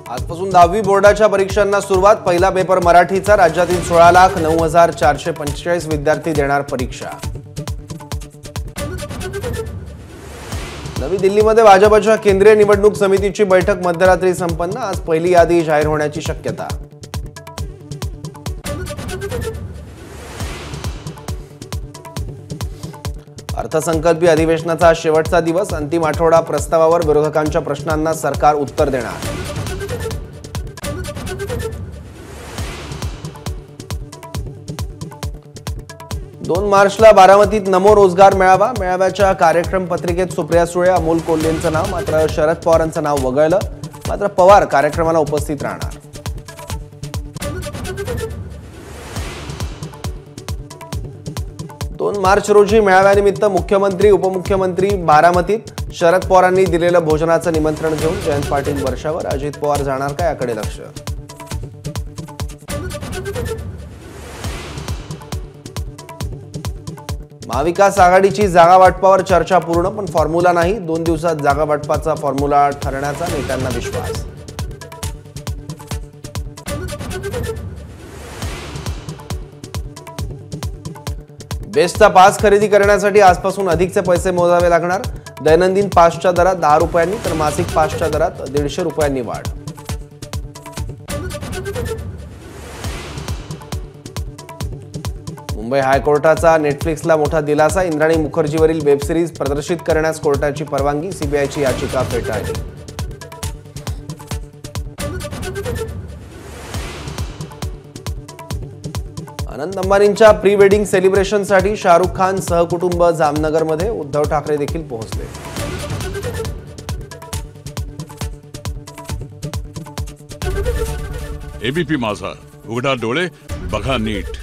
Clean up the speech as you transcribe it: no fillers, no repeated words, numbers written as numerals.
आजपासून 10वी बोर्डाच्या परीक्षांना सुरुवात। पहिला पेपर मराठीचा। राज्यातील 16,09,445 विद्यार्थी देणार परीक्षा। नवी दिल्लीमध्ये भाजपच्या केंद्रीय निवडणूक समितीची बैठक मध्यरात्री संपन्न। आज पहिली यादी जाहीर होण्याची शक्यता। अर्थसंकल्पीय अधिवेशनाचा शेवटचा दिवस। अंतिम आठवडा प्रस्तावावर विरोधकांच्या प्रश्नांना सरकार उत्तर देणार। 2 मार्चला बारामतीत नमो रोजगार मेळावा। मेळाव्याच्या कार्यक्रम पत्रिकेत सुप्रिया सुळे, अमोल कोल्हेंचं नाव, मात्र शरद पवारांचं नाव वगळलं। मात्र पवार कार्यक्रमाला उपस्थित राहणार। 2 मार्च रोजी मेळाव्यानिमित्त मुख्यमंत्री उपमुख्यमंत्री बारामतीत। शरद पवारांनी दिलेलं भोजनाचं निमंत्रण घेऊन जयंत पाटील वर्षावर। अजित पवार जाणार का याकडे लक्ष। महाविकास आघाडीची जागा वाटपावर चर्चा पूर्ण, पण फॉर्म्युला नाही। 2 दिवसात जागा वाटपाचा फॉर्म्युला ठरण्याचा नेत्यांना विश्वास। बेस्टचा पास खरेदी करण्यासाठी आजपासून अधिकचे पैसे मोजावे लागणार। दैनंदिन पासच्या दरात 10 रुपयांनी तर मासिक पासच्या दरात 150 रुपयांनी वाढ। मुंबई हायकोर्टाचा नेटफ्लिक्सला मोठा दिलासा। इंद्राणी मुखर्जीवरील वेब सिरीज प्रदर्शित करण्यास कोर्टाची परवानगी। सीबीआयची याचिका फेटाळली। अनंत अंबानींच्या प्री वेडिंग सेलिब्रेशनसाठी शाहरुख खान सहकुटुंब जामनगरमध्ये। उद्धव ठाकरे देखील पोहोचले। एबीपी माझा, उघडा डोळे बघा नीट।